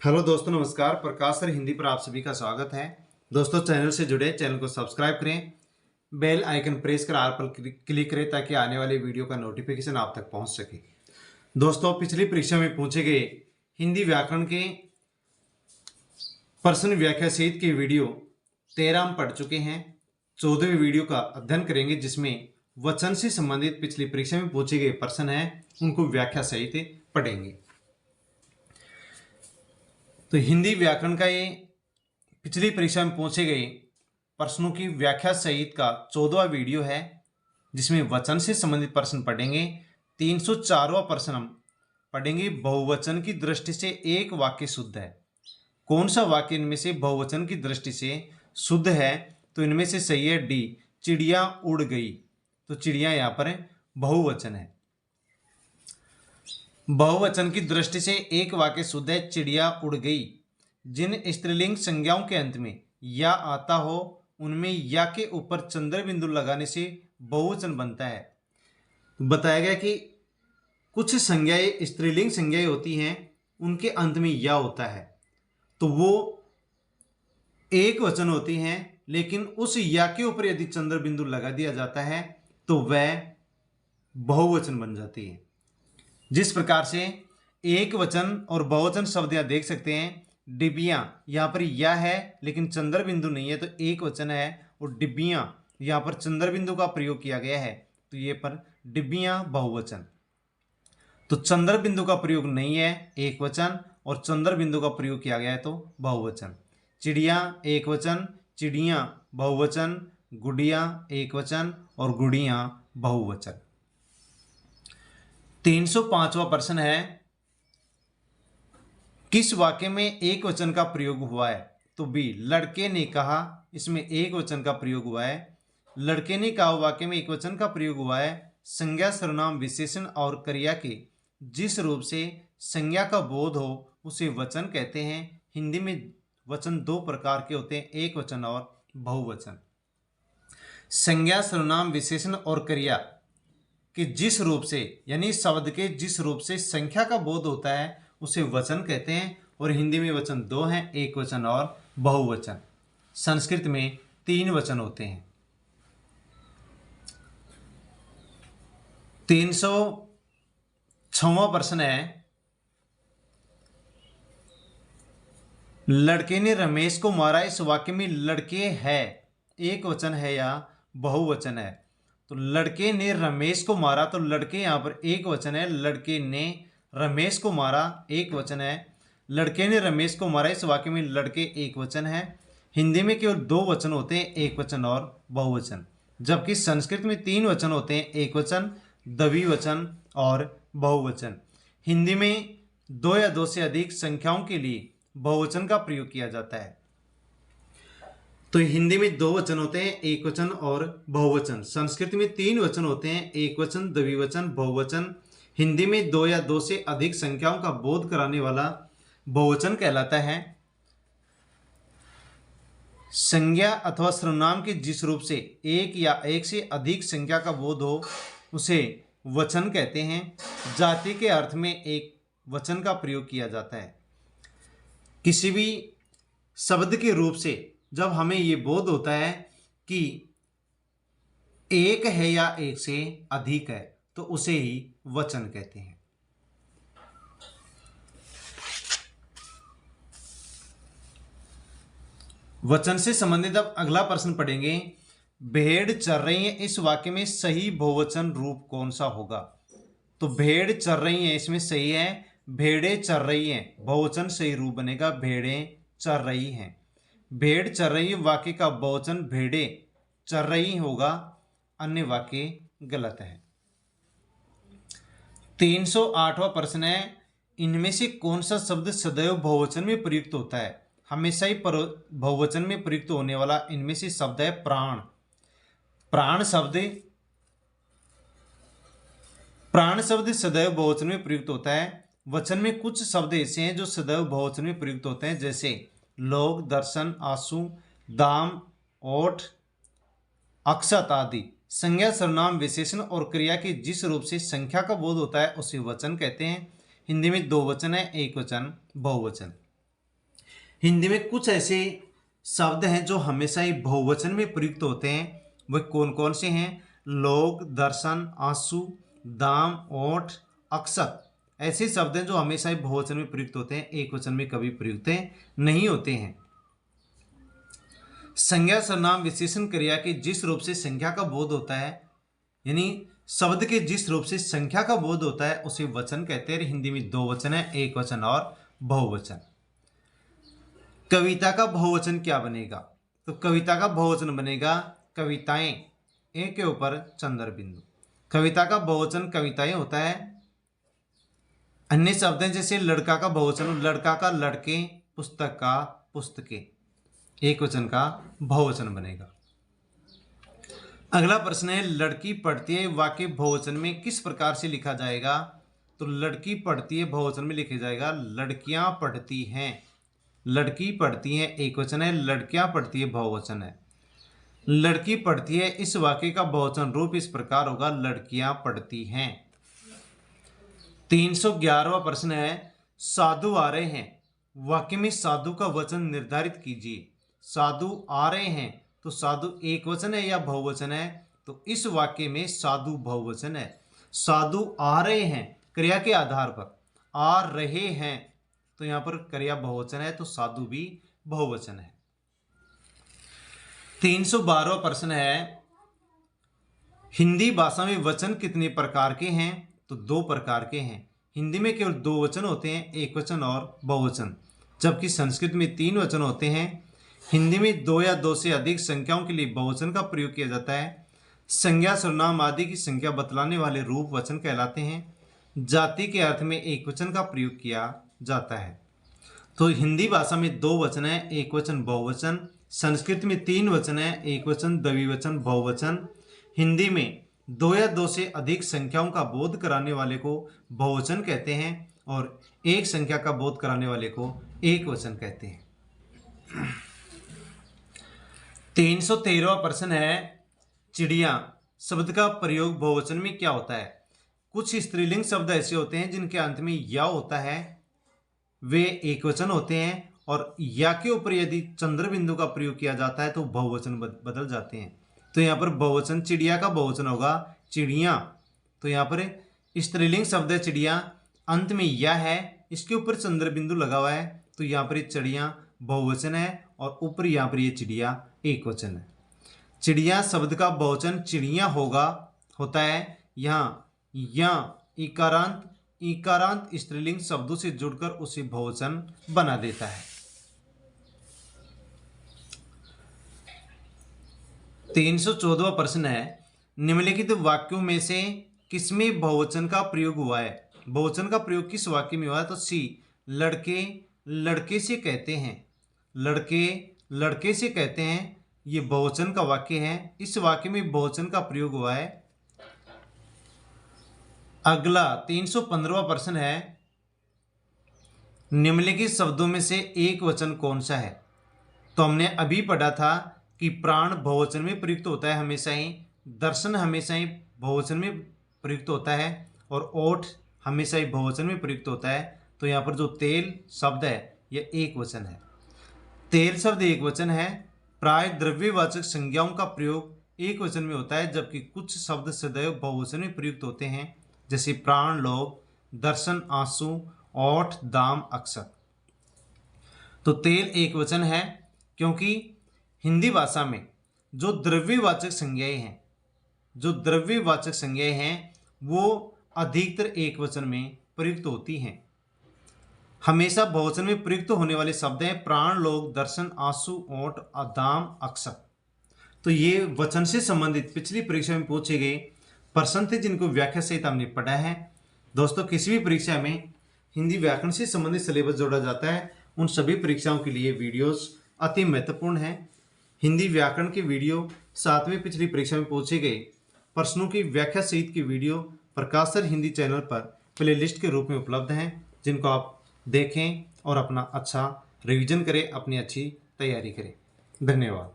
Hello दोस्तों, नमस्कार। प्रकाश sir Hindi पर आप सभी का स्वागत है। दोस्तों, चैनल से जुड़े, चैनल को सब्सक्राइब करें, बेल आइकन प्रेस कर आल पर क्लिक करें ताकि आने वाली वीडियो का नोटिफिकेशन आप तक पहुंच सके। दोस्तों, पिछली परीक्षा में पूछे गए हिंदी व्याकरण के प्रश्न व्याख्या सहित के वीडियो 13 हम पढ़ चुके हैं। 14वें वीडियो का अध्ययन करेंगे जिसमें वचन से संबंधित पिछली परीक्षा में पूछे गए प्रश्न हैं, उनको व्याख्या सहित पढ़ेंगे। तो हिंदी व्याकरण का ये पिछली परीक्षा में पूछे गए प्रश्नों की व्याख्या सहित का 14वां वीडियो है जिसमें वचन से संबंधित प्रश्न पढ़ेंगे। 304वां प्रश्न हम पढ़ेंगे। बहुवचन की दृष्टि से एक वाक्य शुद्ध है। कौन सा वाक्य इनमें से बहुवचन की दृष्टि से शुद्ध है? तो इनमें से सही है डी, चिड़िया उड़ गई। तो चिड़िया यहाँ पर बहुवचन है। बहुवचन की दृष्टि से एक वाक्य शुद्ध है, चिड़िया उड़ गई। जिन स्त्रीलिंग संज्ञाओं के अंत में या आता हो उनमें या के ऊपर चंद्र बिंदु लगाने से बहुवचन बनता है। बताया गया कि कुछ संज्ञाएं स्त्रीलिंग संज्ञाएं होती हैं, उनके अंत में या होता है तो वो एक वचन होती हैं, लेकिन उस या के ऊपर यदि चंद्र बिंदु लगा दिया जाता है तो वह बहुवचन बन जाती है। जिस प्रकार से एक वचन और बहुवचन शब्द यहां देख सकते हैं। डिबियां, यहां पर या है लेकिन चंद्र बिंदु नहीं है तो एक वचन है, और डिब्बियां यहां पर चंद्र बिंदु का प्रयोग किया गया है तो ये पर डिब्बियां बहुवचन। तो चंद्र बिंदु का प्रयोग नहीं है, एक वचन, और चंद्र बिंदु का प्रयोग किया गया है तो बहुवचन। चिड़िया एक वचन, चिड़ियां बहुवचन, गुड़िया एक वचन और गुड़ियां बहुवचन। 305वां प्रश्न है, किस वाक्य में एक वचन का प्रयोग हुआ है? तो बी, लड़के ने कहा, इसमें एक वचन का प्रयोग हुआ है। लड़के ने कहा वाक्य में एक वचन का प्रयोग हुआ है। संज्ञा, सर्वनाम, विशेषण और क्रिया के जिस रूप से संज्ञा का बोध हो उसे वचन कहते हैं। हिंदी में वचन दो प्रकार के होते हैं, एक वचन और बहुवचन। संज्ञा, सर्वनाम, विशेषण और क्रिया कि जिस रूप से, यानी शब्द के जिस रूप से संख्या का बोध होता है उसे वचन कहते हैं। और हिंदी में वचन दो हैं, एक वचन और बहुवचन। संस्कृत में 3 वचन होते हैं। 306वां प्रश्न है, लड़के ने रमेश को मारा। इस वाक्य में लड़के है एक वचन है या बहुवचन है? तो लड़के ने रमेश को मारा, तो लड़के यहां पर एक वचन है। लड़के ने रमेश को मारा एक वचन है। लड़के ने रमेश को मारा, इस वाक्य में लड़के एक वचन है। हिंदी में केवल 2 वचन होते हैं, एक वचन और बहुवचन, जबकि संस्कृत में 3 वचन होते हैं, एक वचन, द्विवचन और बहुवचन। हिंदी में 2 या 2 से अधिक संख्याओं के लिए बहुवचन का प्रयोग किया जाता है। तो हिंदी में 2 वचन होते हैं, एक वचन और बहुवचन। संस्कृत में 3 वचन होते हैं, एक वचन, द्विवचन, बहुवचन। हिंदी में 2 या 2 से अधिक संख्याओं का बोध कराने वाला बहुवचन कहलाता है। संज्ञा अथवा सर्वनाम के जिस रूप से एक या एक से अधिक संख्या का बोध हो उसे वचन कहते हैं। जाति के अर्थ में एक वचन का प्रयोग किया जाता है। किसी भी शब्द के रूप से जब हमें ये बोध होता है कि एक है या एक से अधिक है तो उसे ही वचन कहते हैं। वचन से संबंधित अब अगला प्रश्न पढ़ेंगे। भेड़ चर रही है, इस वाक्य में सही बहुवचन रूप कौन सा होगा? तो भेड़ चर रही है, इसमें सही है भेड़ें चर रही हैं। बहुवचन सही रूप बनेगा भेड़ें चर रही हैं। भेड़ चर रही वाक्य का बहुवचन भेड़ें चर रही होगा, अन्य वाक्य गलत है। 308वां प्रश्न है, इनमें से कौन सा शब्द सदैव बहुवचन में प्रयुक्त होता है? हमेशा ही बहुवचन में प्रयुक्त होने वाला इनमें से शब्द है प्राण। प्राण शब्द सदैव बहुवचन में प्रयुक्त होता है। वचन में कुछ शब्द ऐसे हैं जो सदैव बहुवचन में प्रयुक्त होते हैं, जैसे लोग, दर्शन, आंसू, दाम, ओठ, अक्षत आदि। संज्ञा, सर्वनाम, विशेषण और क्रिया के जिस रूप से संख्या का बोध होता है उसे वचन कहते हैं। हिंदी में 2 वचन है, एक वचन, बहुवचन। हिंदी में कुछ ऐसे शब्द हैं जो हमेशा ही बहुवचन में प्रयुक्त होते हैं। वे कौन कौन से हैं? लोग, दर्शन, आंसू, दाम, ओठ, अक्षत ऐसे शब्द हैं जो हमेशा ही बहुवचन में प्रयुक्त होते हैं, एक वचन में कभी प्रयुक्त नहीं होते हैं। संज्ञा सर्वनाम विशेषण क्रिया के जिस रूप से संख्या का बोध होता है, यानी शब्द के जिस रूप से संख्या का बोध होता है उसे वचन कहते हैं। हिंदी में दो वचन है, एक वचन और बहुवचन। कविता का बहुवचन क्या बनेगा? तो कविता का बहुवचन बनेगा कविताएं, ए के ऊपर चंद्र बिंदु। कविता का बहुवचन कविताएं होता है। अन्य शब्द हैं जैसे लड़का का बहुवचन लड़का का लड़के, पुस्तक का पुस्तकें, एक वचन का बहुवचन बनेगा। अगला प्रश्न है लड़की पढ़ती है वाक्य बहुवचन में किस प्रकार से लिखा जाएगा? तो लड़की पढ़ती है बहुवचन में लिखा जाएगा लड़कियां पढ़ती हैं। लड़की पढ़ती है एक वचन है, लड़कियां पढ़ती है बहुवचन है। लड़की पढ़ती है इस वाक्य का बहुवचन रूप इस प्रकार होगा लड़कियां पढ़ती हैं। 311वां प्रश्न है साधु आ रहे हैं वाक्य में साधु का वचन निर्धारित कीजिए। साधु आ रहे हैं तो साधु एक वचन है या बहुवचन है? तो इस वाक्य में साधु बहुवचन है। साधु आ रहे हैं क्रिया के आधार पर, आ रहे हैं तो यहां पर क्रिया बहुवचन है तो साधु भी बहुवचन है। 312वां प्रश्न है हिंदी भाषा में वचन कितने प्रकार के हैं? तो दो प्रकार के हैं। हिंदी में केवल दो वचन होते हैं, एक वचन और बहुवचन, जबकि संस्कृत में तीन वचन होते हैं। हिंदी में दो या दो से अधिक संख्याओं के लिए बहुवचन का प्रयोग किया जाता है। संज्ञा सर्वनाम आदि की संख्या बतलाने वाले रूप वचन कहलाते हैं। जाति के अर्थ में एक वचन का प्रयोग किया जाता है। तो हिंदी भाषा में दो वचन है, एक वचन बहुवचन। संस्कृत में तीन वचन है, एक वचन द्विवचन बहुवचन। हिंदी में दो या दो से अधिक संख्याओं का बोध कराने वाले को बहुवचन कहते हैं और एक संख्या का बोध कराने वाले को एक वचन कहते हैं। 313वां प्रश्न है चिड़िया शब्द का प्रयोग बहुवचन में क्या होता है? कुछ स्त्रीलिंग शब्द ऐसे होते हैं जिनके अंत में या होता है, वे एक वचन होते हैं और या के ऊपर यदि चंद्र बिंदु का प्रयोग किया जाता है तो बहुवचन बदल जाते हैं। तो यहाँ पर बहुवचन चिड़िया का बहुवचन होगा चिड़िया। तो यहाँ पर स्त्रीलिंग शब्द है चिड़िया, अंत में या है, इसके ऊपर चंद्र बिंदु लगा हुआ है तो यहाँ पर चिड़िया बहुवचन है और ऊपर यहाँ पर ये चिड़िया एक वचन है। चिड़िया शब्द का बहुवचन चिड़िया होता है। यहाँ या इकारांत स्त्रीलिंग शब्दों से जुड़कर उसे बहुवचन बना देता है। 314वां प्रश्न है निम्नलिखित वाक्यों में से किसमें बहुवचन का प्रयोग हुआ है? बहुवचन का प्रयोग किस वाक्य में हुआ है? तो सी लड़के लड़के से कहते हैं। लड़के लड़के से कहते हैं, ये बहुवचन का वाक्य है। इस वाक्य में बहुवचन का प्रयोग हुआ है। अगला 315वां प्रश्न है निम्नलिखित शब्दों में से एक वचन कौन सा है? तो हमने अभी पढ़ा था कि प्राण बहुवचन में प्रयुक्त होता है हमेशा ही, दर्शन हमेशा ही बहुवचन में प्रयुक्त होता है और ओठ हमेशा ही बहुवचन में प्रयुक्त होता है। तो यहाँ पर जो तेल शब्द है यह एक वचन है। तेल शब्द एक वचन है। प्राय द्रव्यवाचक संज्ञाओं का प्रयोग एक वचन में होता है, जबकि कुछ शब्द सदैव बहुवचन में प्रयुक्त होते हैं, जैसे प्राण, लोभ, दर्शन, आंसू, ओठ, दाम, अक्षत। तो तेल एक वचन है क्योंकि हिंदी भाषा में जो द्रव्यवाचक संज्ञाएं हैं वो अधिकतर एक वचन में प्रयुक्त होती हैं। हमेशा बहुवचन में प्रयुक्त होने वाले शब्द हैं प्राण, लोग, दर्शन, आंसू, ओठ, दाम, अक्षत। तो ये वचन से संबंधित पिछली परीक्षा में पूछे गए प्रश्न थे जिनको व्याख्या सहित हमने पढ़ा है। दोस्तों किसी भी परीक्षा में हिंदी व्याकरण से संबंधित सिलेबस जोड़ा जाता है, उन सभी परीक्षाओं के लिए वीडियोस अति महत्वपूर्ण है। हिंदी व्याकरण के वीडियो, साथ में पिछली परीक्षा में पूछे गए प्रश्नों की व्याख्या सहित की वीडियो प्रकाश सर हिंदी चैनल पर प्लेलिस्ट के रूप में उपलब्ध हैं, जिनको आप देखें और अपना अच्छा रिवीजन करें, अपनी अच्छी तैयारी करें। धन्यवाद।